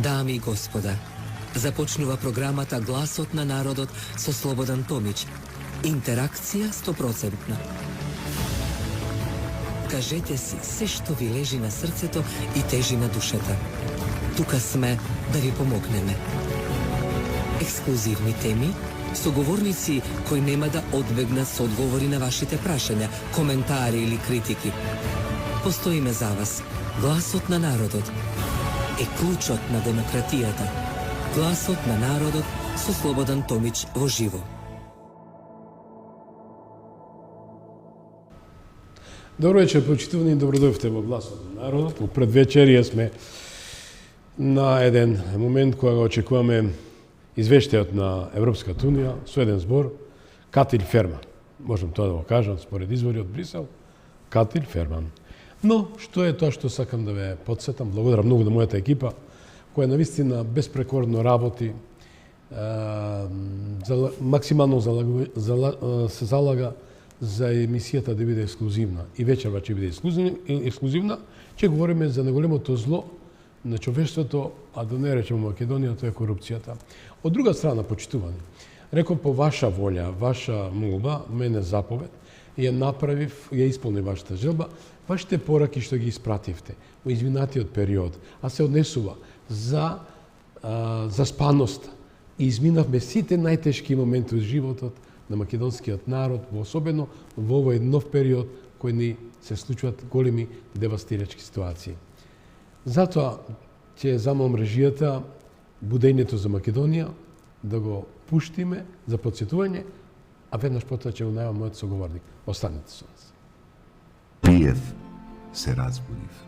Dami i gospoda, започнува програмата Гласот на народот со Слободан Томич. Интеракција 100%. Кажете си се што ви лежи на срцето и тежи на душата. Тука сме да ви помогнеме. Ексклузивни теми, соговорници кои нема да одбегнат со одговори на вашите прашања, коментари или критики. Постоиме за вас. Гласот на народот е клучот на демократијата. Гласот на народот со Слободан Томич во живо. Добро вечер, почитувани, добродојавте во Гласот на народот. Во предвечерие сме на еден момент кога го очекуваме извештајот на Европската унија со еден збор Катил Ферман. Можам тоа да го кажам според извори од Брисел. Катил Ферман. Но, што е тоа што сакам да ве подсетам? Благодарам многу на мојата екипа, која навистина безпрекорно работи, максимално се залага за емисијата да биде ексклузивна. И вечерва ќе биде ексклузивна, ќе говориме за најголемото зло на човештвото, а да не речеме Македонија, тоа е корупцијата. Од друга страна, почитувани, реков по ваша волја, ваша молба, мене заповед, ја направив, ја исполни вашата желба, вашите пораки што ги испративте во изминатиот период, а се однесува за спаноста. И изминавме сите најтешки моменти од животот на македонскиот народ, особено во овој нов период кој ни се случуваат големи девастирачки ситуации. Затоа ќе замолам режијата будењето за Македонија да го пуштиме за подсетување, а веднаш потоа ќе го најавам мојот соговорник. Останете со нас. Пиев се разбудив.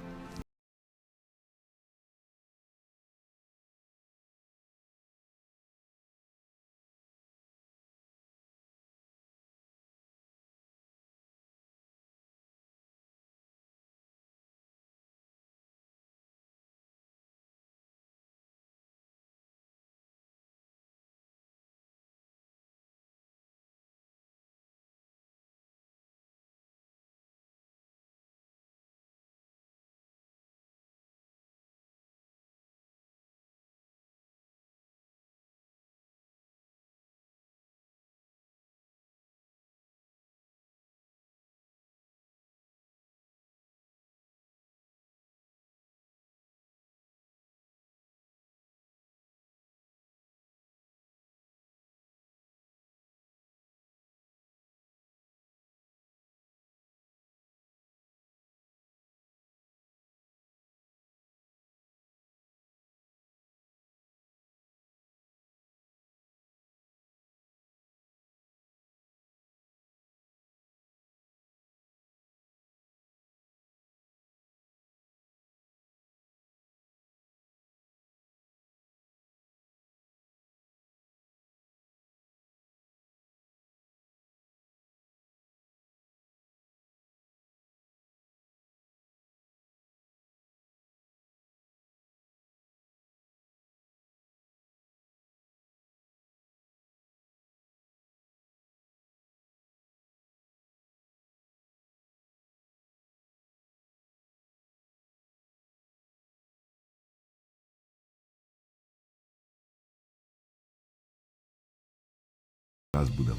Разбудам.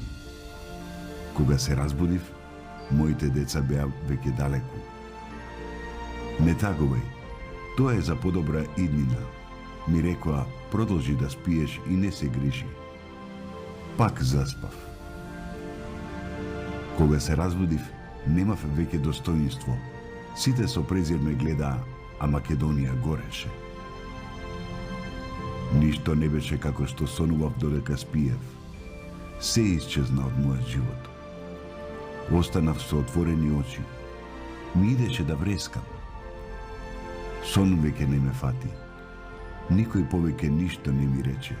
Кога се разбудив, моите деца беа веќе далеку. Не тагувај, тоа е за подобра иднина. Ми рекоа, продолжи да спиеш и не се грижи. Пак заспав. Кога се разбудив, немав веќе достоинство. Сите со презир ме гледаа, а Македонија гореше. Ништо не беше како што сонував додека спиев. Се исчезна од мојот живот. Останав со отворени очи. Ми идеше да врескам. Сон веќе не ме фати. Никој повеќе ништо не ми рече.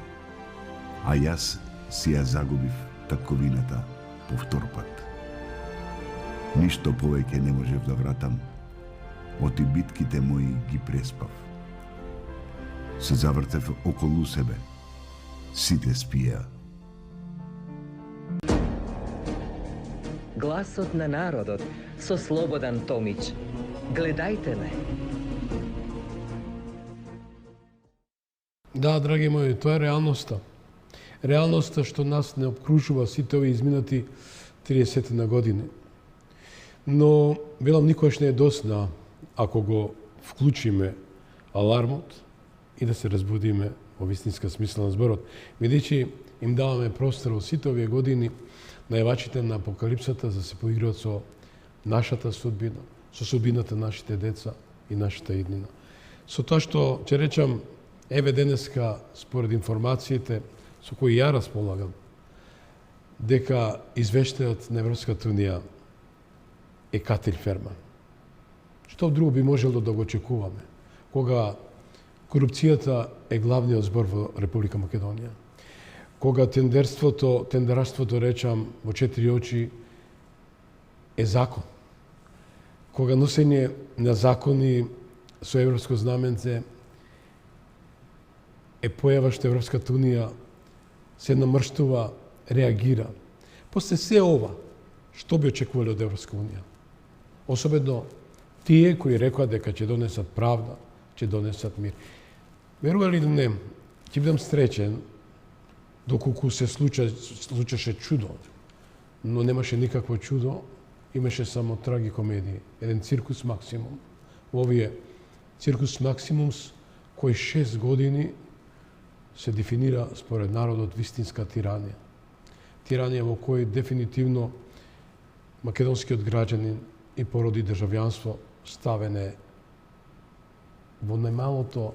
А јас си ја загубив татковината по втор пат. Ништо повеќе не можев да вратам. Оти битките мои ги преспав. Се завртев околу себе. Сите спија. Гласот на народот со Слободан Томич. Гледајте ме. Да, драги мои, тоа е реалноста. Реалноста што нас не обкружува сите овие изминати 30 на години. Но, велам, никош не е досна ако го вклучиме алармот и да се разбудиме во вистинска смисла на зборот. Бидејќи им даваме простор во сите овие години најавачите на апокалипсата за да се поиграат со нашата судбина, со судбината на нашите деца и нашата иднина. Со тоа што, ќе речам, еве денеска, според информациите со кои ја располагам, дека извештајот на Европската унија е Катил Ферман. Што друго би можело да го очекуваме, кога корупцијата е главниот збор во Република Македонија, кога тендерарството, речам, во 4 очи е закон, кога носење на закони со европско знаменце е појава што Европската унија се намрштува, реагира. После се ова, што би очекувале од Европска унија? Особено тие кои рекоа дека ќе донесат правда, ќе донесат мир. Верували или не, ќе бидам среќен доколку се случеше чудо, но немаше никакво чудо, имаше само трагикомедии, еден циркус максимум. Овие циркус максимумс кој 6 години се дефинира според народот вистинска тиранија. Тиранија во кој дефинитивно македонскиот граѓанин и породи државјанство ставене во најмалото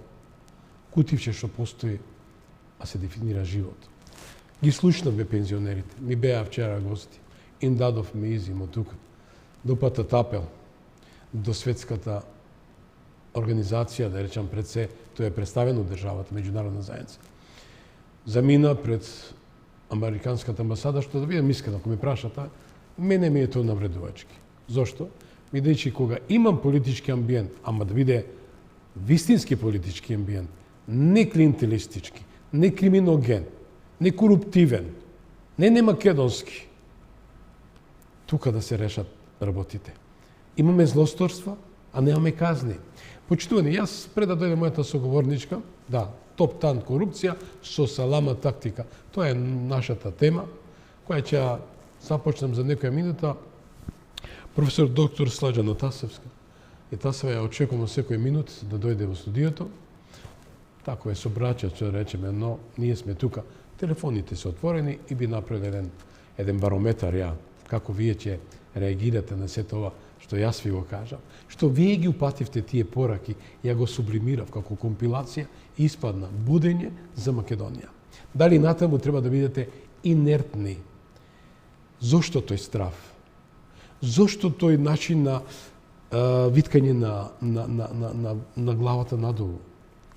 кутивче што постои, а се дефинира живот. Ги слушнавме пензионерите, ми беа вчера гости, им дадовме изим од тука, до Патат апел, до светската организација, да речам пред се, тоа е представено државата, меѓународна заедница. Замина пред Американската амбасада, што да видам искрено, ако ме прашате, мене ми е тоа навредувачки. Зошто? Бидејќи кога имам политички амбиент, ама да биде вистински политички амбиент, не клиентелистички, не криминоген, не коруптивен, не македонски, тука да се решат работите. Имаме злосторства, а немаме казни. Почитувани, јас пред да дојде мојата соговорничка, да, топ-тан корупција со салама тактика. Тоа е нашата тема, која ќе ја започнем за некоја минута. Професор доктор Слаđana Tasevska. И Тасева ја очекувам секој минут да дојде во студиото. Тако е собраќач, што речеме, но ние сме тука. Телефоните се отворени и би направил еден барометар ја, како вие ќе реагирате на сето ова што јас ви го кажам, што вие ги упативте тие пораки, ја го сублимирав како компилација и испадна будење за Македонија. Дали натаму треба да бидете инертни? Зошто тој страв? Зошто тој начин на виткање на главата надолу?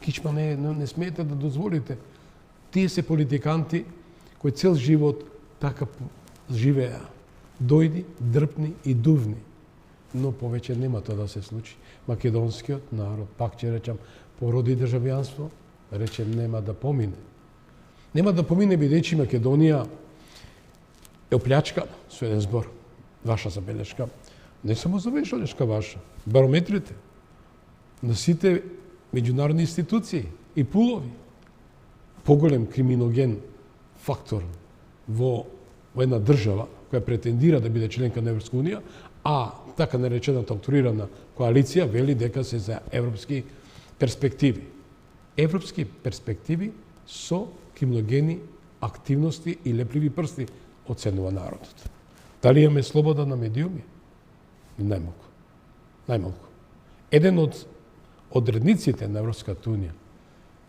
Кичма не смеете да дозволите. Тие се политиканти кои цел живот така живеа. Дојди, дрпни и дувни. Но повеќе нема тоа да се случи. Македонскиот народ, пак ќе речам, породи државјанство, речем нема да помине. Нема да помине бидејќи Македонија е оплячкана со еден збор. Ваша забелешка. Не само забелешка ваша. Барометрите на сите меѓународни институции и пулови. Поголем криминоген фактор во една држава која претендира да биде членка на Европска унија, а така наречената авторирана коалиција вели дека се за европски перспективи. Европски перспективи со криминогени активности и лепливи прсти оценува народот. Дали имаме слобода на медиуми? Најмалку. Најмалку. Еден од одредниците на Европската унија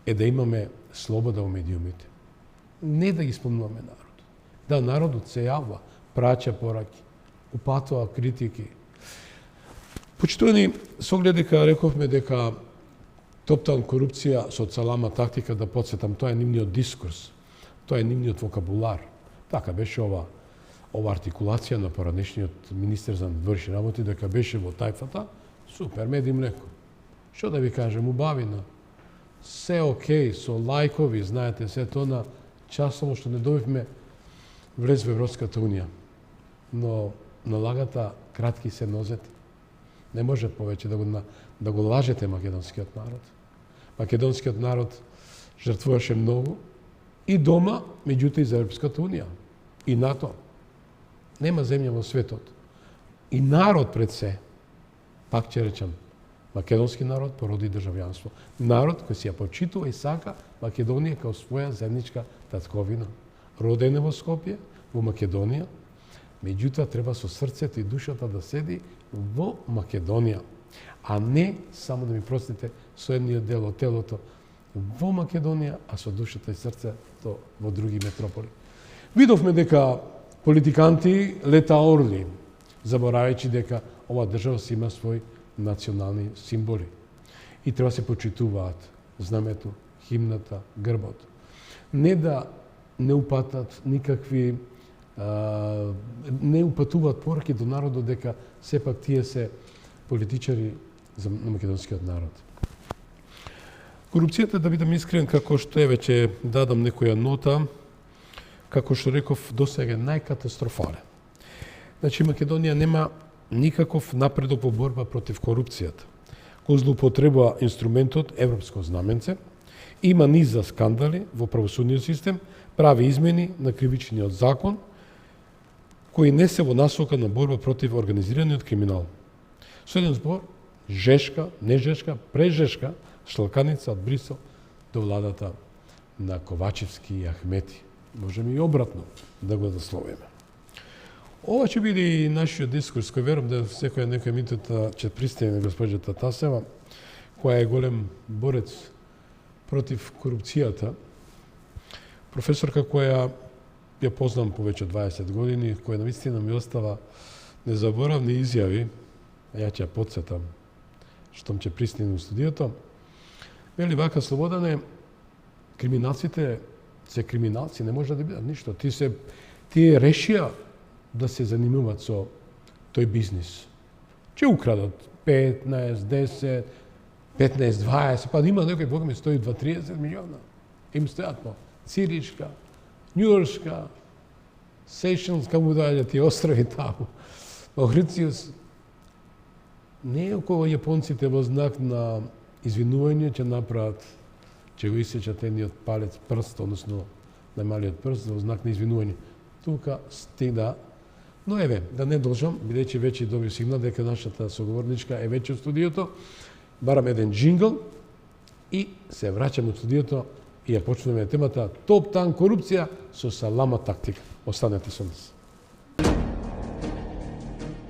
е да имаме слобода во медиумите. Не да ги спомнуваме народ. Да, народот се јавува, праќа пораки, упатува критики. Почитувани, со оглед дека рековме дека топтан корупција со салама тактика, да подсетам, тоа е нивниот дискурс, тоа е нивниот вокабулар. Така беше ова артикулација на поранешниот министер за външни работи, дека беше во тајфата, супер, мед и млеко. Што да ви кажем, убавина. Се окей, со лајкови, знаете, се тоа на часово што не добивме влез во Европската унија. Но на лагата кратки се нозете. Не може повеќе да го лажете македонскиот народ. Македонскиот народ жртвуваше многу и дома, меѓутоа и за Европската унија, и НАТО. Нема земја во светот. И народ пред се, пак ќе речам, македонски народ породи државјанство. Народ кој си ја почитува и сака Македонија као своја земничка татковина. Роден е во Скопје, во Македонија, меѓутоа треба со срцето и душата да седи во Македонија, а не само да ми простите со едниот дел од телото во Македонија, а со душата и срцето во други метрополи. Видовме дека политиканти лета орли, заборавајќи дека ова држава си има свој национални символи. И треба се почитуваат знамето, химната, грбот. Не да не упатат никакви не упатуваат пораки до народот дека сепак тие се политичари на македонскиот народ. Корупцијата, да бидам искрен, како што веќе дадам некоја нота, како што реков, досега е најкатастрофален. Значи, Македонија нема никаков напредок во борба против корупцијата. Кој злоупотребува инструментот европско знаменце, има низ за скандали во правосудниот систем, прави измени на кривичниот закон, кои не се во насока на борба против организираниот криминал. Со еден збор, жешка, нежешка, прежешка шлаканица од Брисел до владата на Ковачевски и Ахмети. Можеме и обратно да го засловиме. Ова ќе биде и нашиот дискурс, кој верувам да секоја некоја минута ќе пристигне госпоѓата Тасева, која е голем борец против корупцијата. Професорка која ја познам повеќе 20 години, која навистина ми остава незаборавни изјави, а ја ќе ја подсетам штом ќе пристигне во студиото. Вели вака, Слободане, криминалците се криминалци, не може да бидат ништо. Тие решија да се занимаваат со тој бизнис. Ќе украдат 15, 10, 15, 20, па има некој Бог ми стои 2-30 милиона. Им стојат по Циришка, Њујоршка, Сейшелс, каму доаѓаат тие острови таму, Маурициус. Не е околу јапонците во знак на извинување ќе направат, ќе го исечат едниот палец, прст, односно најмалиот прст, во знак на извинување. Тука стига. Но еве, да не должам, бидејќи веќе добив сигнал дека нашата соговорничка е веќе во студиото, барам еден джингл и се враќам од студиото и ја почнеме темата топ-тан корупција со салама тактика. Останете со нас.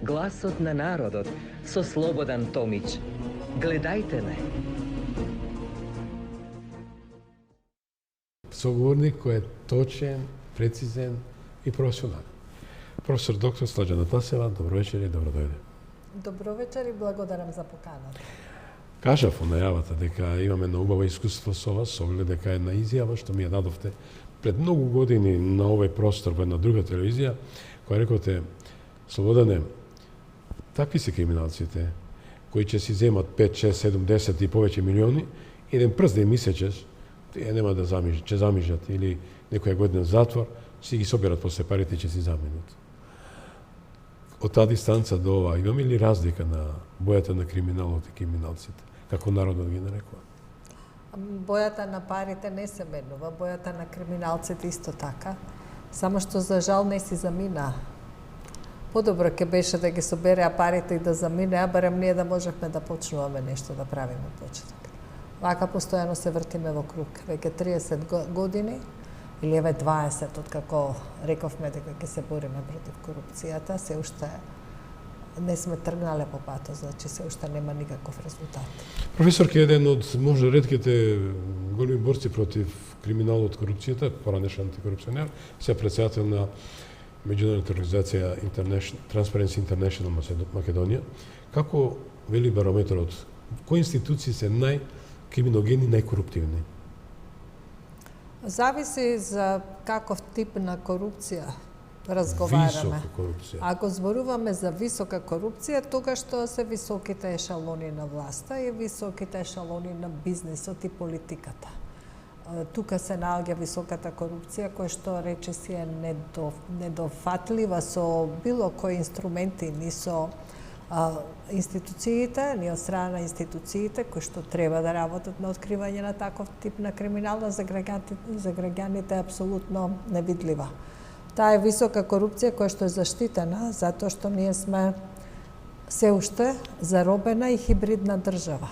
Гласот на народот со Слободан Томич. Гледајте ме. Соговорник кој е точен, прецизен и професионален. Професор доктор Слаđana Тасева, добро вечер и добро дојде. Добро вечер и благодарам за поканата. Кажав во најавата дека имаме едно убаво искуство со вас, со оглед дека една изјава што ми ја дадовте пред многу години на овој простор во една друга телевизија, која рековте: Слободане, такви се криминалците кои ќе си земат 5, 6, 7, 10 и повеќе милиони, еден прст да им исечеш, тие нема да замижат, ќе замижат или некоја година затвор, си ги соберат после парите и ќе си заменат. Од таа дистанца до ова, имаме ли разлика на бојата на криминалот и криминалците, како народот ги нарекува? Бојата на парите не се менува, бојата на криминалците исто така, само што за жал не си замина. Подобро ќе беше да ги собереа парите и да заминеа, барем ние да можевме да почнуваме нешто да правиме почеток. Вака постојано се вртиме во круг, веќе 30 години, или еве 20, откако рековме дека ќе се бориме против корупцијата, се уште не сме тргнале по патот, значи се уште нема никаков резултат. Професорка е еден од може ретките големи борци против криминалот, корупцијата, поранешен антикорупционер, се председател на меѓународната организација Transparency International Македонија. Како вели барометрот, кои институции се најкриминогени, најкоруптивни? Зависи за каков тип на корупција разговараме. Висока корупција. Ако зборуваме за висока корупција, тогаш тоа се високите ешалони на власта и високите ешалони на бизнисот и политиката. Тука се наоѓа високата корупција, која што речиси е недофатлива со било кои инструменти, ни со институциите, ни од страна на институциите кои што треба да работат на откривање на таков тип на криминалност за граѓаните е апсолутно невидлива. Таа е висока корупција која што е заштитена затоа што ние сме се уште заробена и хибридна држава,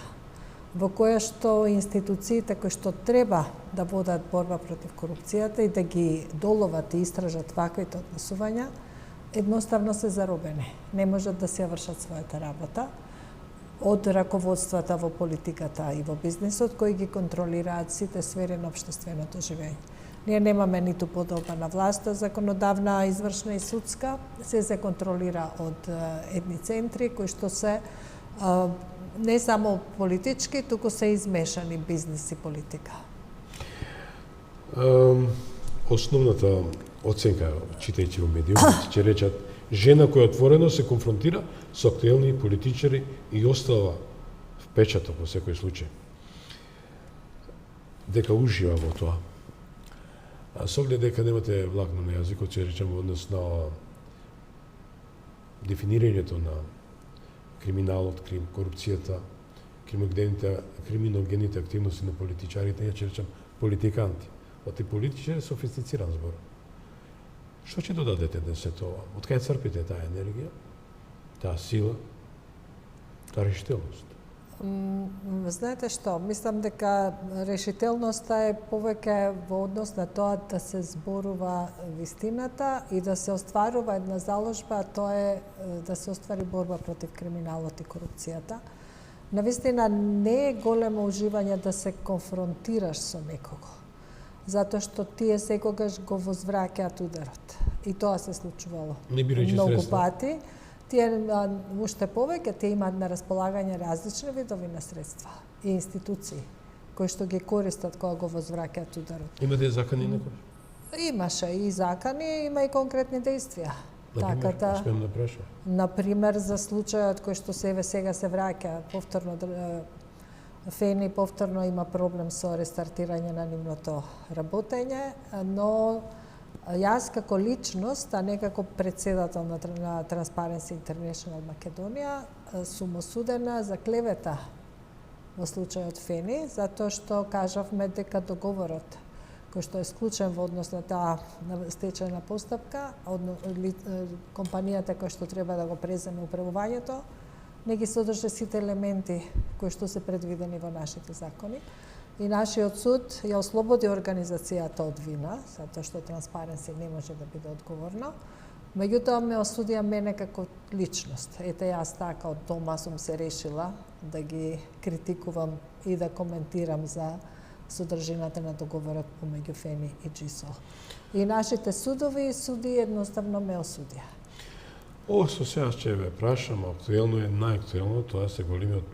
во која што институциите кои што треба да водат борба против корупцијата и да ги доловат и истражат ваквите однесувања, едноставно се заробени. Не можат да се вршат својата работа од раководствата во политиката и во бизнисот, кои ги контролираат сите сфери на општественото живење. Ние немаме ниту подобна власт, законодавна, извршна и судска, се контролира од едни центри кои што се не само политички, туку се измешани бизнис и политика. Основната оценка, читајќи во медиумите, ќе речат жена која отворено се конфронтира со актуелни политичари и остава впечаток во секој случај. Дека ужива во тоа. А со оглед дека немате влакно на јазикот, ќе речам во однос на дефинирањето на криминалот, корупцијата, криминогените активности на политичарите, ќе речам политиканти. Од и политичари е софистициран збор. Што ќе додадете ден се тоа? Од кај црпите таа енергија, таа сила, таа решителност? Знаете што, мислам дека решителноста е повеќе во однос на тоа да се зборува вистината и да се остварува една заложба, а тоа е да се оствари борба против криминалот и корупцијата. Навистина не е големо уживање да се конфронтираш со некого, затоа што тие секогаш го возвраќаат ударот. И тоа се случувало многу пати. Тие уште повеќе тие имаат на располагање различни видови на средства и институции кои што ги користат кога го возвраќаат ударот. Имате закани некој? Имаше и закани, има и конкретни действија. Например, смеем да прашам. Например, за случајот кој што сега се враќа повторно Фени повторно има проблем со рестартирање на нивното работење, но јас како личност, а не како председател на Transparency International Македонија, сум осудена за клевета во случајот Фени, затоа што кажавме дека договорот кој што е склучен во однос на таа стечајна постапка, компанијата која што треба да го преземе управувањето, не ги содржа сите елементи кои што се предвидени во нашите закони. И нашиот суд ја ослободи организацијата од вина, затоа што Transparency не може да биде одговорно. Меѓутоа ме осудија мене како личност. Ете јас така од дома сум се решила да ги критикувам и да коментирам за содржината на договорот помеѓу Фени и Джисол. И нашите судови и суди едноставно ме осудија. Ова со сега ќе ве прашам, актуелно е најактуелно, тоа се големиот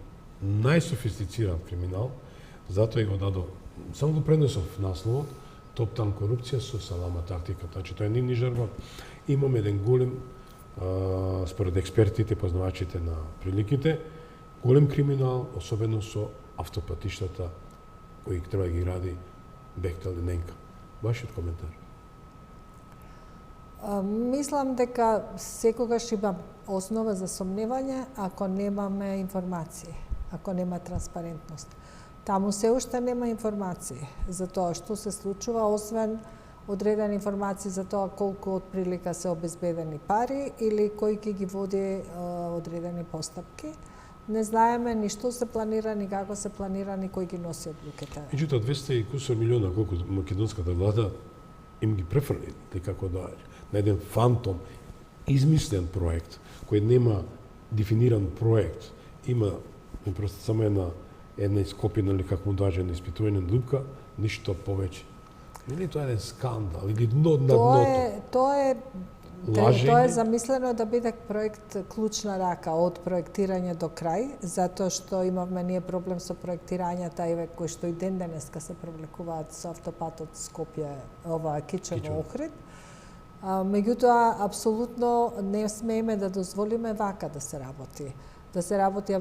најсофистициран криминал, затоа и го дадов, само го пренесов насловот, топтан корупција со салама тактика, значи тоа е нивни жаргон. Имаме еден голем, според експертите, познавачите на приликите, голем криминал, особено со автопатиштата кои треба да ги ради Бехтел и Ненка. Вашиот коментар? Мислам дека секогаш има основа за сомневање ако немаме информации, ако нема транспарентност. Таму се уште нема информации за тоа што се случува, освен одредени информации за тоа колку од прилика се обезбедени пари или кој ќе ги води одредени постапки. Не знаеме ни што се планира, ни како се планира, ни кој ги носи одлуките. Меѓутоа 200 и кусор милиона колку македонската влада им ги префрли како да на еден фантом измислен проект кој нема дефиниран проект, има просто само една ископина или како му дажена испитување на дупка, ништо повеќе. Нели тоа е еден скандал или дно на дното? Тоа е замислено да биде проект клучна рака од проектирање до крај, затоа што имавме ние проблем со проектирањата и кои што и ден денеска се провлекуваат со автопатот Скопје, Кичево Охрид. Меѓутоа, апсолутно не смееме да дозволиме вака да се работи. Да се работи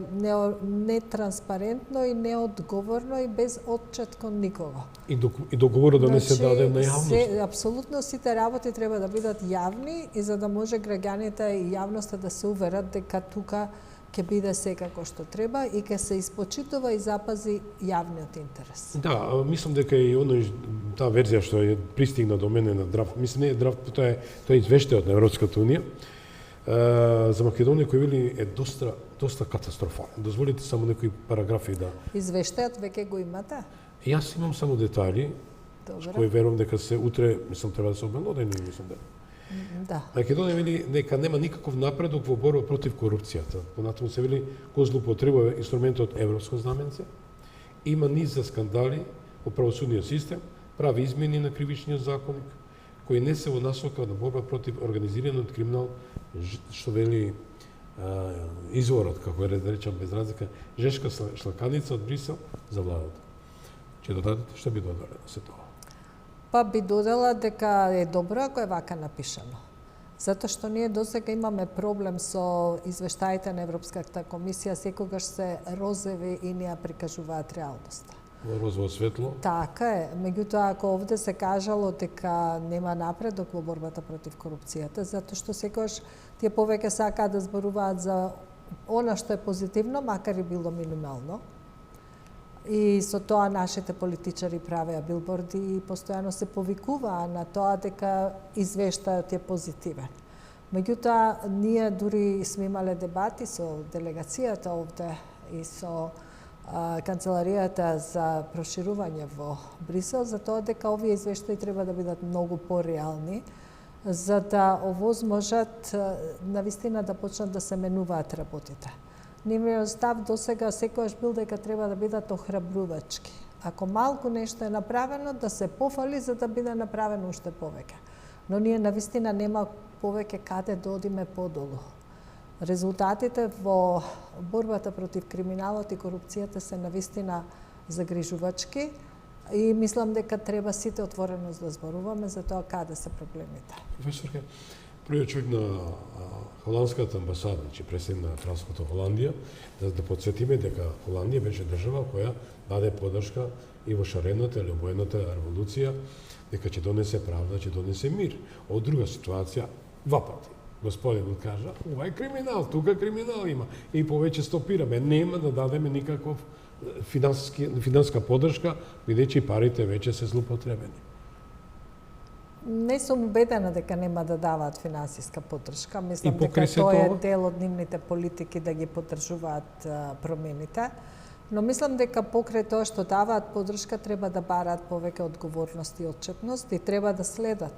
нетранспарентно и неодговорно и без отчет кон никого. И договорот да не се даде на јавност. Апсолутно сите работи треба да бидат јавни и за да може граѓаните и јавноста да се уверат дека тука ќе биде секако што треба и ќе се испочитува и запази јавниот интерес. Да, мислам дека и таа верзија што е пристигна до мене на драфт, мислам не е драфт, тоа е извештајот на Европската унија, за Македонија кој вели е доста катастрофален. Дозволите само некои параграфи да... Извештајот веќе го имате? Јас имам само детали, кои верувам дека се утре, мислам, треба да се обнелодени, мислам дека. Да. Македонија вели дека нема никаков напредок во борба против корупцијата. Понатаму се вели кој злоупотребува инструментот европско знаменце, има низ за скандали во правосудниот систем, прави измени на кривичниот законник, кои не се во насока на борба против организираниот криминал, што вели изворот, како е да речам без разлика, Жешка Шлаканица од Брисел за владата. Ќе додадете, што би додале на се тоа? Па би додала дека е добро ако е вака напишано. Затоа што ние досега имаме проблем со извештаите на Европската комисија, секогаш се розеви и не ја прикажуваат реалноста. Во розово светло? Така е. Меѓутоа, ако овде се кажало дека нема напредок во борбата против корупцијата, затоа што секогаш тие повеќе сакаат да зборуваат за она што е позитивно, макар и било минимално. И со тоа нашите политичари правеа билборди и постојано се повикуваа на тоа дека извештајот е позитивен. Меѓутоа, ние дури сме имале дебати со делегацијата овде и со Канцеларијата за проширување во Брисел за тоа дека овие извештаи треба да бидат многу пореални, за да овозможат навистина да почнат да се менуваат работите. Нивниот став досега секогаш бил дека треба да бидат охрабрувачки. Ако малку нешто е направено, да се пофали за да биде направено уште повеќе. Но ние навистина нема повеќе каде да одиме подолу. Резултатите во борбата против криминалот и корупцијата се навистина загрижувачки и мислам дека треба сите отворено да зборуваме за тоа каде се проблемите. Професорке, првиот човек на холандската амбасада, значи председник на Кралството Холандија, да подсетиме дека Холандија беше држава која даде поддршка и во шарената или обоената револуција, дека ќе донесе правда, ќе донесе мир. Од друга ситуација, два пати. Господинот кажа, ова е криминал, тука криминал има. И повеќе стопираме. Нема да дадеме никаков финанска поддршка, бидејќи парите веќе се злоупотребени. Не сум убедена дека нема да даваат финансиска поддршка. Мислам дека тоа е дел од нивните политики да ги поддржуваат промените. Но мислам дека покрај тоа што даваат поддршка треба да бараат повеќе одговорност и отчетност и треба да следат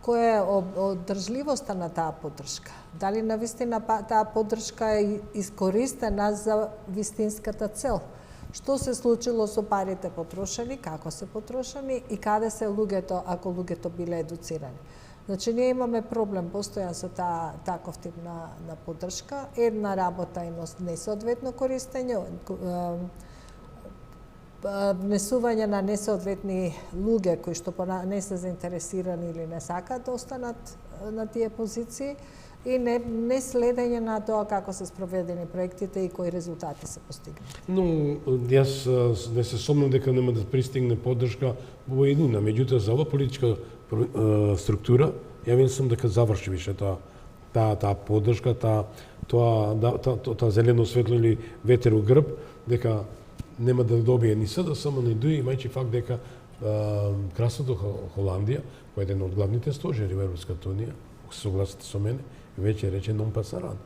која е одржливоста на таа поддршка. Дали навистина таа поддршка е искористена за вистинската цел? Што се случило со парите потрошени, како се потрошени и каде се луѓето, ако луѓето биле едуцирани. Значи, ние имаме проблем постојан со таков тип на поддршка. Една работа е несоодветно користење, внесување на несоодветни луѓе кои што не се заинтересирани или не сакаат да останат на тие позиции и не следење на тоа како се спроведени проектите и кои резултати се постигнати. Но јас не се сомнам дека нема да пристигне поддршка во еднина, меѓутоа за ова политичка структура ја мислам дека заврши више таа поддршка, тоа зелено светло или ветер у грб, дека нема да добие ни СДСМ, ни ДУИ, имајќи факт дека Кралството Холандија, кој е еден од главните стожери во Европската унија, се согласите со мене, веќе рече non passaran.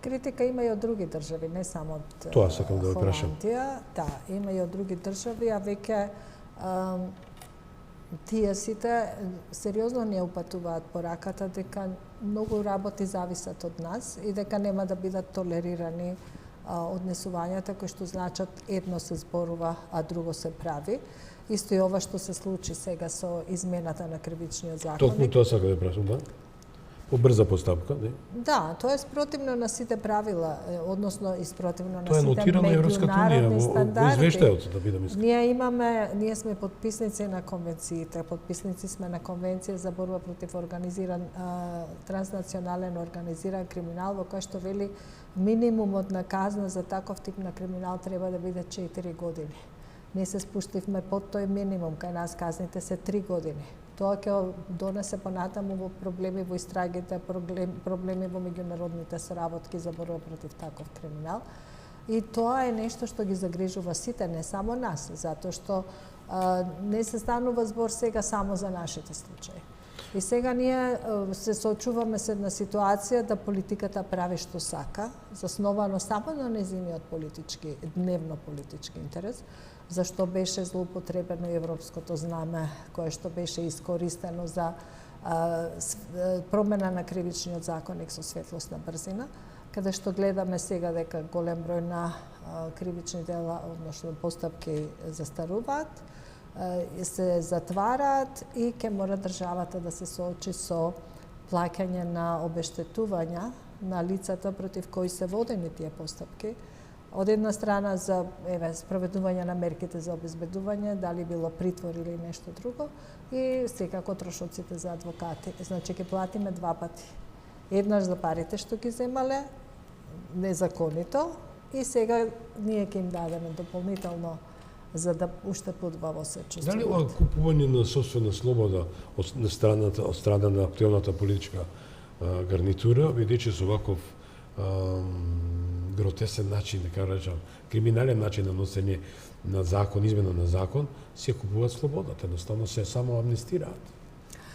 Критика има и од други држави, не само од Тоа сакам да ве прашам. Холандија. Да, има и од други држави, а веќе тие сите сериозно ни упатуваат пораката дека многу работи зависат од нас и дека нема да бидат толерирани однесувањата кои што значат едно се зборува, а друго се прави. Исто и ова што се случи сега со измената на кривичниот законник. Токму тоа сакам да прашам, да? Побрза постапка, не? Да, тоа е спротивно на сите правила, односно и спротивно на тоа сите нотирано Европската унија во извештајот, да бидам искрен. Ние сме подписници на конвенциите, подписници сме на конвенција за борба против организиран транснационален организиран криминал, во кој што вели минимумот на казна за таков тип на криминал треба да биде 4 години. Не се спуштивме под тој минимум, кај нас казните се 3 години. Тоа ќе донесе понатаму во проблеми во истрагите, проблеми во меѓународните соработки за борба против таков криминал. И тоа е нешто што ги загрижува сите, не само нас, затоа што не се станува збор сега само за нашите случаи. И сега ние се соочуваме се една ситуација да политиката прави што сака, засновано само на незиниот дневно политички интерес, зашто беше злоупотребено европското знаме, кое што беше искористено за промена на кривичниот законник со светлосна брзина, каде што гледаме сега дека голем број на кривични дела, односно постапки застаруваат, се затвараат и ќе мора државата да се соочи со плаќање на обештетувања на лицата против кои се водени тие постапки. Од една страна за спроведување на мерките за обезбедување, дали било притвор или нешто друго, и секако трошоците за адвокати. Значи ќе платиме два пати. Еднаш за парите што ги земале незаконито и сега ние ќе им дадеме дополнително за да уште подбаво се чувствуваат. Дали ова купување на собствена слобода од страна на актуелната политичка гарнитура, бидејќи со ваков гротесен начин, да кажам, криминален начин на носење на закон, измена на закон, се купуваат слободата, едноставно се само амнестираат.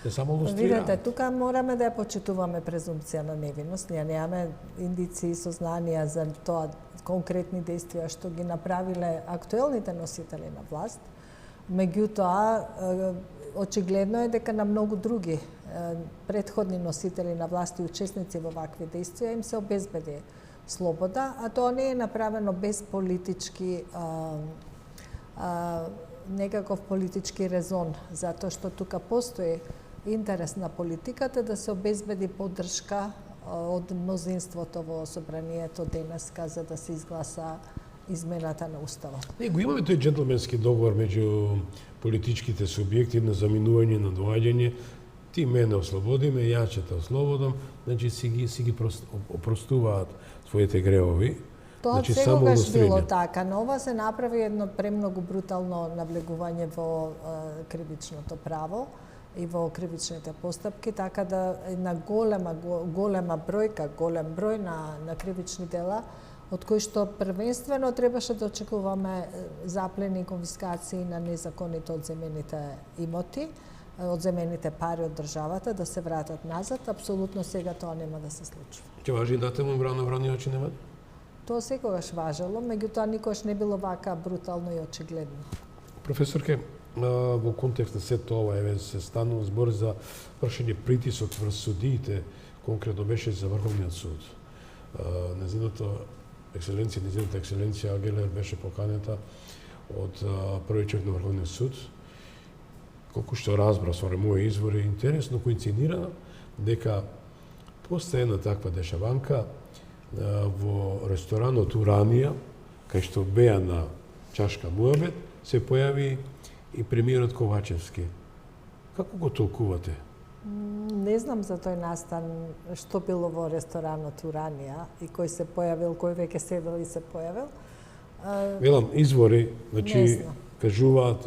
Се само лустрираат. Видете, тука мораме да ја почитуваме презумпција на невиност. Ние немаме индиции и сознанија за тоа конкретни действија што ги направиле актуелните носители на власт. Меѓутоа, очигледно е дека на многу други претходни носители на власт и учесници во вакви действија им се обезбеди слобода, а тоа не е направено без политички некаков политички резон, затоа што тука постои интерес на политиката да се обезбеди поддршка од мнозинството во собранието денеска за да се изгласа измената на уставот. Го имаме тој джентлменски договор меѓу политичките субјекти на заминување, на доаѓање. Ти мене ослободиме, ја ќе те ослободам, значи си ги опростуваат своите греови. Тоа значи, секогаш било така, но ова се направи едно премногу брутално навлегување во кривичното право и во кривичните постапки, така да една голема бројка, голем број на кривични дела, од кои што првенствено требаше да очекуваме заплени и конфискации на незаконито одземените имоти, одземените пари од државата, да се вратат назад. Апсолутно сега тоа нема да се случи. Ќе важи дате му врани очи нема? Тоа секогаш важело, меѓутоа никогаш не било вака брутално и очигледно. Професорке, во контекст на сето ова се станува збор за вршење притисок врз судиите, конкретно беше за Врховниот суд. Незината екселенција Агелер беше поканета од први човек на Врховниот суд. Колку што разбра со мои извори, интересно коинцидира дека постои една таква дешаванка во ресторанот Уранија, кај што беа на чашка муабет, се појави и премиерот Ковачевски. Како го толкувате? Не знам за тој настан што било во ресторанот Уранија и кој се појавил, кој веќе седел и се појавил. Велам, извори, значи, кажуваат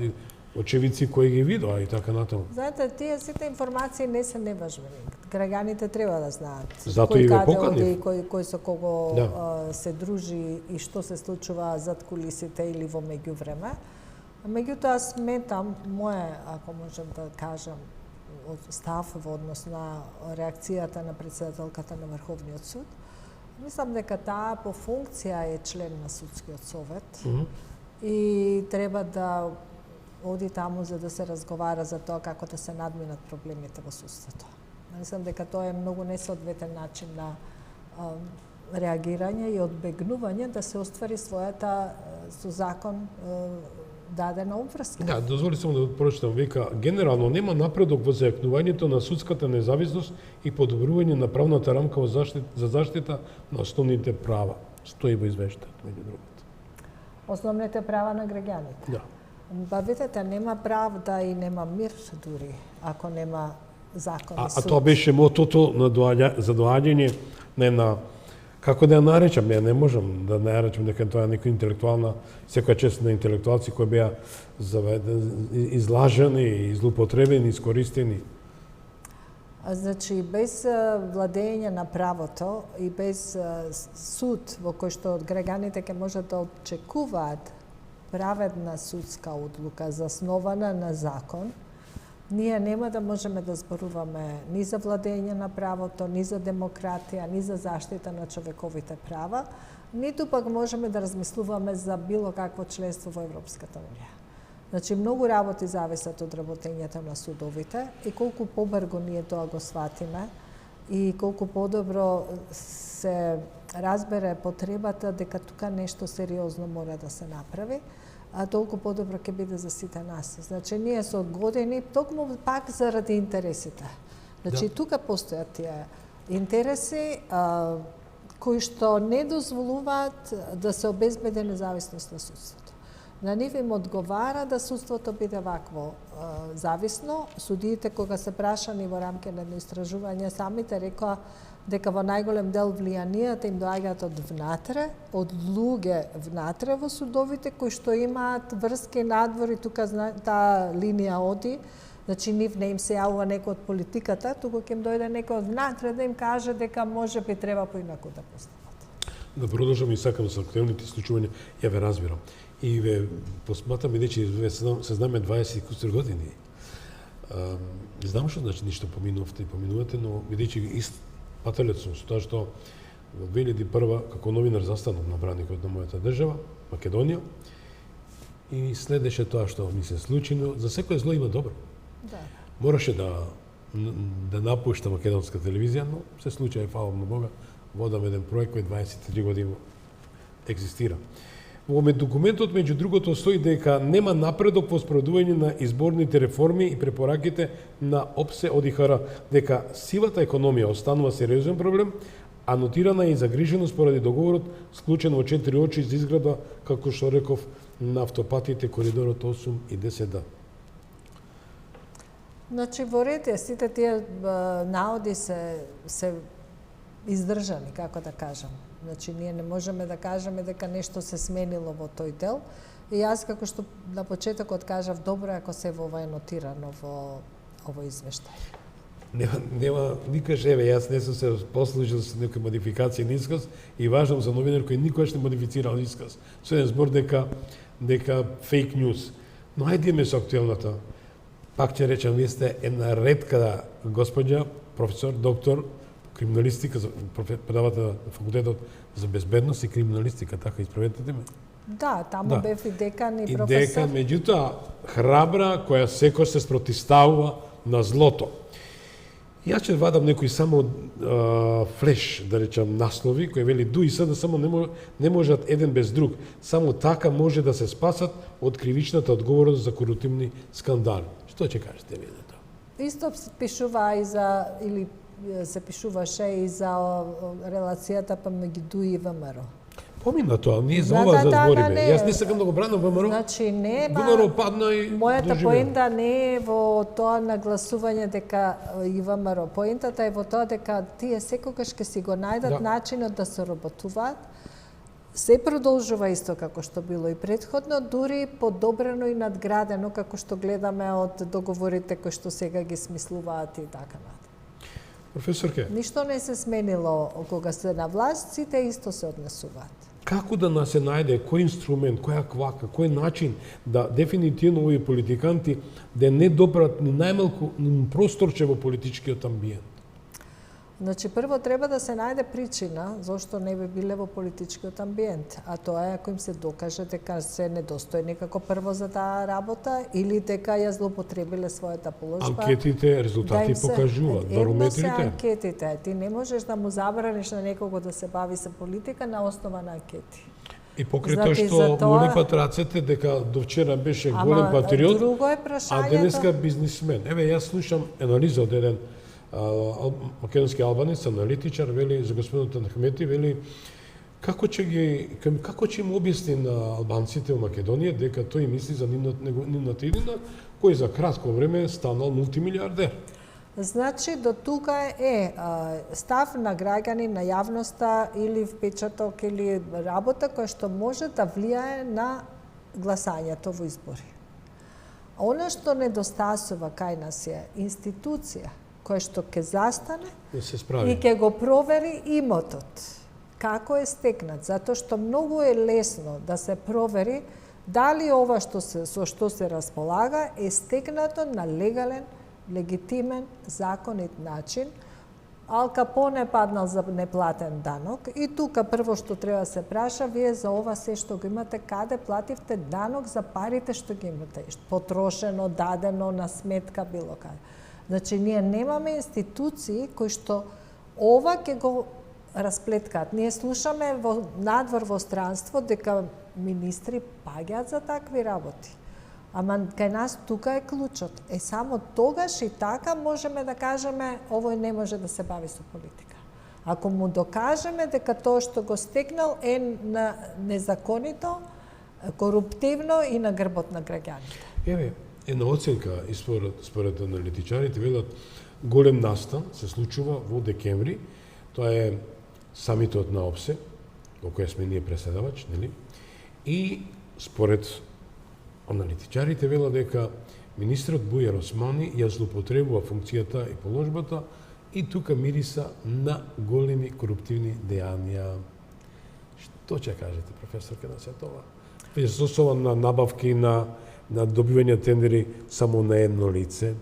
очевидци кои ги видоа и така натаму. Знаете, тие сите информации не се неважни. Граѓаните треба да знаат Зато и ве поканив. Кој со кого се дружи и што се случува зад кулисите или во меѓувреме. Меѓутоа сметам, ако можам да кажам, став во однос на реакцијата на претседателката на Врховниот суд, мислам дека таа по функција е член на судскиот совет и треба да оди таму за да се разговара за тоа како да се надминат проблемите во судството. Мислам дека тоа е многу несоодветен начин на реагирање и одбегнување да се оствари својата со закон дадена обврска. Да, дозволи само да прочитам, века, генерално нема напредок во зајакнувањето на судската независност и подобрување на правната рамка за заштита на основните права. Стои во извештајот, меѓу другото. Основните права на граѓаните. Да. Ба видете, нема правда и нема мир дури, ако нема закон и суд. А тоа беше мотото на за доаѓање на една Како да ја наречам? Ја не можам да наречам дека тоа е некоја интелектуална, секоја чест на интелектуалци кои беа излажени, злоупотребени, искористени. Значи, без владење на правото и без суд во кој што граѓаните ќе можат да очекуваат праведна судска одлука заснована на закон, ние нема да можеме да зборуваме ни за владење на правото, ни за демократија, ни за заштита на човековите права, ниту пак можеме да размислуваме за било какво членство во Европската унија. Значи, многу работи зависат од работењето на судовите и колку побрзо ние тоа го сватиме и колку подобро се разбере потребата дека тука нешто сериозно мора да се направи, а толку подобро ќе биде за сите нас. Значи, ние со години, токму пак заради интересите. Значи, тука постојат тие интереси кои што не дозволуваат да се обезбеди независност на судството. На нив им одговара да судството биде вакво зависно. Судиите, кога се прашани во рамки на едно истражување, самите рекоа дека во најголем дел влијанијата им доаѓаат од внатре, од луѓе внатре во судовите, кои што имаат врски надвор и тука таа линија оди. Значи, нив не им се јавува некој од политиката, туку ќе им дојде некој од внатре да им каже дека може би треба поинаку да постапат. Да продолжам и сакам со актуелните случувања, ја ве разбирам. И ве посматам, бидејќи се знаме 20 кусур години. Не знам што значи ништо поминувте и поминувате, но бидејќи пателец сум со тоа што во 2001 како новинар застанав на браникот на мојата држава, Македонија, и следеше тоа што ми се случи, но за секој зло има добро. Да. Мораше да напушта македонска телевизија, но се случи, фала на Бога, водам еден проект кој 23 години екзистира. Во документот, меѓу другото, стои дека нема напредок во спроведување на изборните реформи и препораките на ОПСЕ ОДИХР, дека сивата економија останува сериозен проблем, а нотирана е и загриженост поради договорот склучен во 4 очи за изградба, како што реков, на автопатите коридорот 8 и 10D. Значи, во ред е, сите тие наоди се издржани, како да кажам. Значи, ние не можеме да кажеме дека нешто се сменило во тој дел. И јас, како што на почетокот кажав, добро е ако се ова е нотирано во овој извештај. Нема никаш, еве, јас не сум се послужил со некој модификација на исказ и важам за новинар кој никогаш не модифицирал исказ. Со еден збор дека фейк ньюс. Но ајдеме со актуелната. Пак ќе речам, вие сте една ретка господја, професор, доктор, криминалистика, предавате на факултетот за безбедност и криминалистика, така исправете ме. Да, таму бев и декан и професор. И декан, меѓутоа, храбра, која секој се спротивставува на злото. Јас ќе вадам некои само флеш, да речам, наслови, кои вели ду и сада само не можат еден без друг. Само така може да се спасат од кривичната одговорност за корупtivни скандали. Што ќе кажете вие за тоа? Исто пишува и за, или се пишуваше и за релацијата меѓу ДУИ и ВМРО. Помина тоа, ние за ова збориме. Јас не сакам да го бранам ВМРО. Значи, ВМРО падна и мојата поента не е во тоа нагласување дека и ВМРО. Поентата е во тоа дека тие секогаш ќе си го најдат начинот да се работуваат. Се продолжува исто како што било и претходно, дури подобрено и надградено како што гледаме од договорите кои што сега ги смислуваат и така натаму. Професорке, ништо не се сменило кога се на власт, сите исто се однесуваат. Како да се најде кој инструмент, која квака, кој начин да дефинитивно овие политиканти да не допрат ни најмалку ни просторче во политичкиот амбиент? Значи, прво треба да се најде причина зошто не би биле во политичкиот амбиент, а тоа е ако им се докаже дека се недостојни како прво за таа работа или дека ја злоупотребиле својата положба. Анкетите, резултати покажуваат, барометрите. Едно се анкетите, ти не можеш да му забраниш на некого да се бави со политика на основа на анкети. И покрај тоа што му лепат рацете дека до вчера беше голем патриот, а денеска бизнисмен. Еве, јас слушам анализа од еден македонски албанец, аналитичар, вели за господинот Ахмети, вели како ќе им објасни на албанците во Македонија дека тој мисли за нивната иднина, кој за кратко време станал мултимилиардер. Значи, до тука е став на граѓани, на јавноста или впечаток или работа која што може да влијае на гласањето во избори. Она што недостасува кај нас е институција која што ќе застане Да се справи. и ќе го провери имотот. Како е стекнат, затоа што многу е лесно да се провери дали ова со што се располага е стекнато на легален, легитимен, законит начин. Ал Капоне паднал за неплатен данок и тука прво што треба да се праша, вие за ова се што го имате, каде плативте данок за парите што ги имате, потрошено, дадено на сметка било каде. Значи, ние немаме институции кои што ова ќе го расплеткаат. Ние слушаме надвор во странство дека министри паѓаат за такви работи. Ама кај нас тука е клучот. Само тогаш и така можеме да кажеме овој не може да се бави со политика. Ако му докажеме дека тоа што го стекнал е незаконито, коруптивно и на грбот на граѓаните. Еве, една оценка и според аналитичарите велат голем настан се случува во декември. Тоа е самитот на ОПСЕ, во која сме ние преседавач, нели? И според аналитичарите вела дека министрот Бујар Османи ја злоупотребува функцијата и положбата и тука мириса на големи коруптивни дејанија. Што ќе кажете, професорка, на сето ова? Присуствува на набавки, на добивање тендери само на едно лице,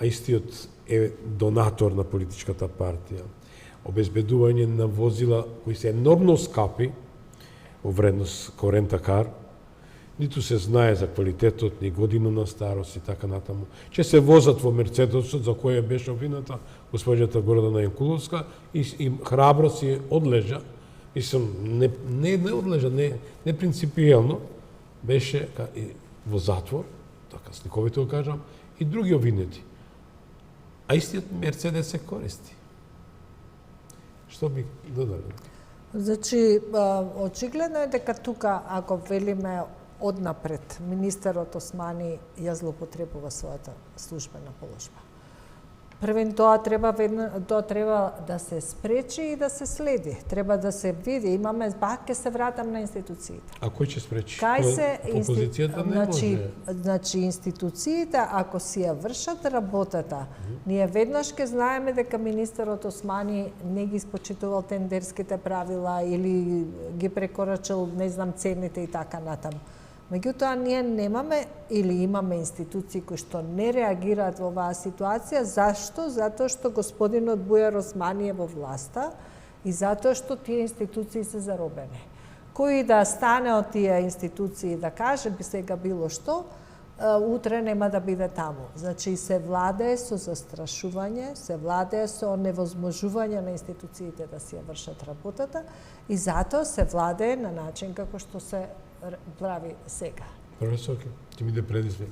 а истиот е донатор на политичката партија. Обезбедување на возила кои се енормно скапи во вредност као рентакар, ниту се знае за квалитетот, ни година на старост и така натаму. Че се возат во Мерцедесот, за која беше обвината госпоѓата Гордана Јанкуловска, и храбро си одлежа, не одлежа, не принципијално, беше во затвор, така сликовито го кажам, и други обвинети. А истиот Мерцедес се користи. Што би додали? Значи, очигледно е дека тука, ако велиме однапред, министерот Османи ја злоупотребува својата службена положба. Првен, тоа треба да се спречи и да се следи. Треба да се види, имаме, пак ќе се вратам на институциите. А кој ќе спречи? Опозицијата не може. Значи, институциите, ако си ја вршат работата, ние веднаш ќе знаеме дека министерот Османи не ги испочитувал тендерските правила или ги прекорачил, не знам, цените и така натаму. Меѓутоа, ние немаме или имаме институции кои што не реагираат во оваа ситуација. Зашто? Затоа што господинот Бујар Османи е во власта и затоа што тие институции се заробени. Кој да стане од тие институции да каже би сега било што, утре нема да биде таму. Значи, се владее со застрашување, се владее со невозможување на институциите да си ја вршат работата и затоа се владее на начин како што се прави сега. Професорке, ќе ми да предизвик.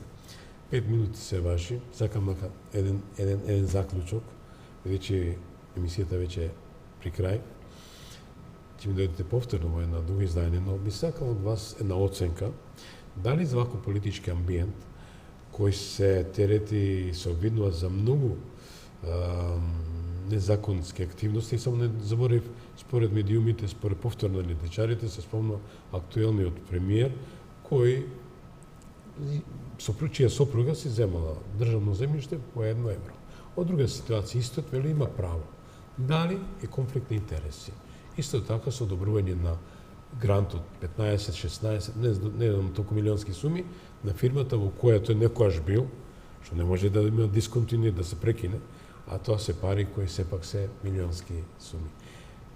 5 минути се ваши. Сакам еден заклучок. Веќе емисијата веќе при крај. Ќе ми дојдете повторно во една друга издање, но би сакал од вас една оценка. Дали за вако политички амбиент, кој се терети и се обвинува за многу незаконски активности, само не заборев, според медиумите, според повторно аналитичарите, се спомна актуелниот премиер, кој чија сопруга си земала државно земјиште по 1 евро. Од друга ситуација, истот вели има право. Дали е конфликт на интереси? Исто така со одобрување на грант од 15-16, не знам толку милионски суми, на фирмата во која тој некојаш бил, што не може да има дисконтинуитет да се прекине, а тоа се пари кои сепак се милионски суми.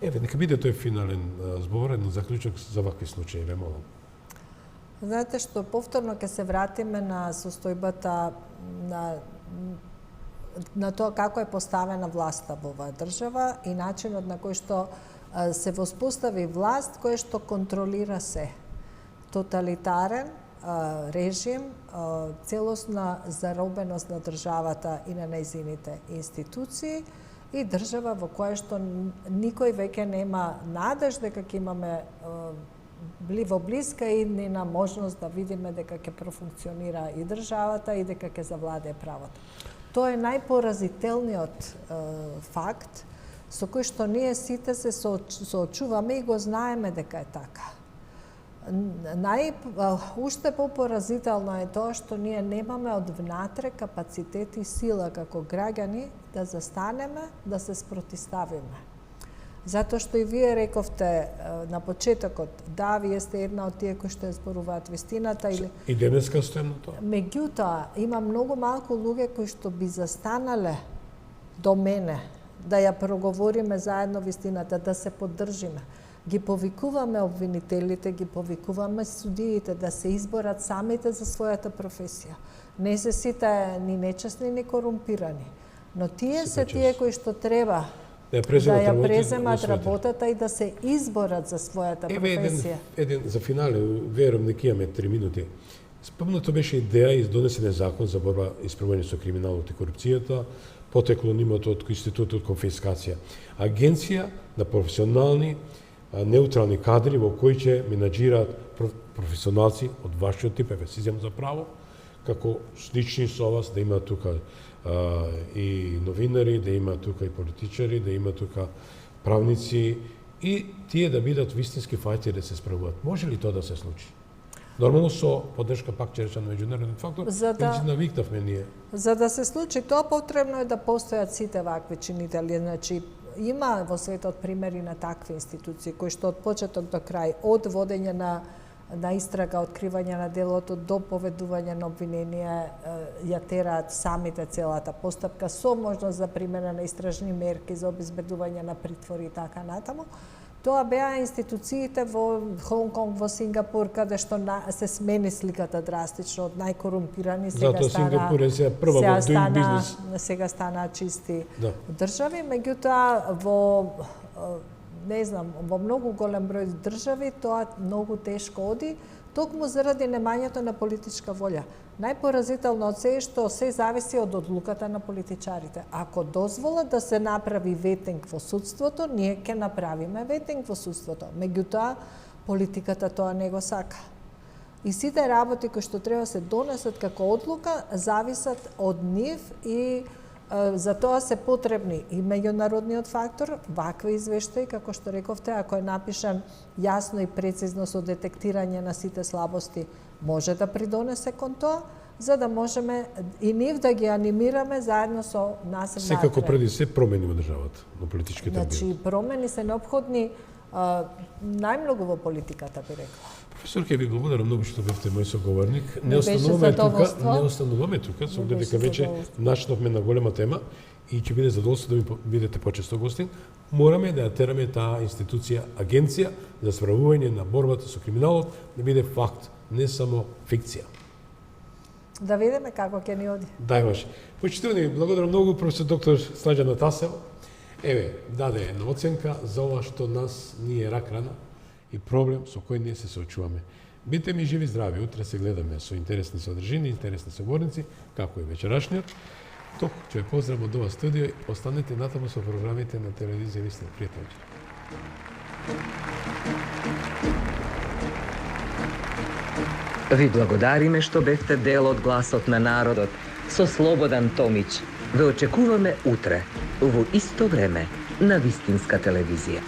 Еве, нека биде тој финален збор, еден заклучок за вакви случаи, ве молам. Знаете што, повторно ќе се вратиме на состојбата на тоа како е поставена власта во оваа држава и начинот на кој што се воспостави власт која што контролира се. Тоталитарен режим, целосна заробеност на државата и на нејзините институции и држава во која што никој веќе нема надеж дека ќе имаме во блиска иднина можност да видиме дека ќе профункционира и државата и дека ќе завладее правото. тоа е најпоразителниот факт со кој што ние сите се соочуваме и го знаеме дека е така. Уште попоразително е тоа што ние немаме од внатре капацитет и сила како граѓани да застанеме, да се спротиставиме. Затоа што и вие рековте на почетокот, да, вие сте една од тие кои што зборуваат вистината или И денеска стоим на тоа. Меѓутоа, има многу малку луѓе кои што би застанале до мене да ја проговориме заедно вистината, да се поддржиме. Ги повикуваме обвинителите, ги повикуваме судиите да се изборат самите за својата професија. Не се сите ни нечесни, ни корумпирани. Но тие се тие кои што треба да ја преземат работата и да се изборат за својата професија. Еден за финале, верувам дека имаме 3 минути. Спомнато беше идеја и донесен закон за борба и справување со криминалот и корупцијата, потекло нимото од Институтот конфискација. Агенција на професионални неутрални кадри во кои ќе менаџираат професионалци од вашиот тип, еве си земам за право, како слични со вас, да има тука и новинари, да има тука и политичари, да има тука правници и тие да бидат вистински фајтери да се справуваат. Може ли тоа да се случи? Нормално со поддршка пак ќе речам на меѓународен фактор, навикнавме ние. За да се случи тоа, потребно е да постојат сите вакви чинители. Значи, има во светот примери на такви институции кои што од почеток до крај, од водење на истрага, откривање на делото до поведување на обвинение, ја тераат самите целата постапка со можност за примена на истражни мерки за обезбедување на притвори и така натаму. Тоа беа институциите во Хонг Конг, во Сингапур, каде што се смени сликата драстично од најкорумпирани, сега стана чисти држави. Меѓутоа, во многу голем број држави тоа многу тешко оди, токму заради немањето на политичка волја. Најпоразително од се е што се зависи од одлуката на политичарите. Ако дозволат да се направи ветинг во судството, ние ќе направиме ветинг во судството. Меѓутоа, политиката тоа не го сака. И сите работи кои што треба се донесат како одлука, зависат од нив и за тоа се потребни и меѓународниот фактор, вакви извештаи, како што рековте, ако е напишан јасно и прецизно со детектирање на сите слабости, може да придонесе кон тоа, за да можеме и нив да ги анимираме заедно со нас. Секако преди се промени во државата, на политичките амбиенти. Значи, промени се неопходни најмногу во политиката, би рекла. Професор, ке ви благодарам многу што бевте мој соговорник. Не остануваме тука, со дека веќе начнавме на голема тема и ќе биде задоволство да ми бидете почесто гостин. Мораме да ја тераме таа институција, агенција за справување на борбата со криминалот, да биде факт, не само фикција. Да видиме како ќе ни оди. Дајваш. Почитувани, благодарам многу професор доктор Слаđan Ataseva. Еве, даде една оценка за ова што нас ни е рак рана и проблем со кој ние се соочуваме. Бидете ми живи здрави, утре се гледаме со интересни содржини, интересни соговорници, како и вечерашниот. Тук ќе ве поздравам од ова студио, останете натаму со програмите на телевизија Вистина. Пријатно вечер. Ви благодариме што бевте дел од гласот на народот со Слободан Томич. Ве очекуваме утре, во исто време, на Вистинска телевизија.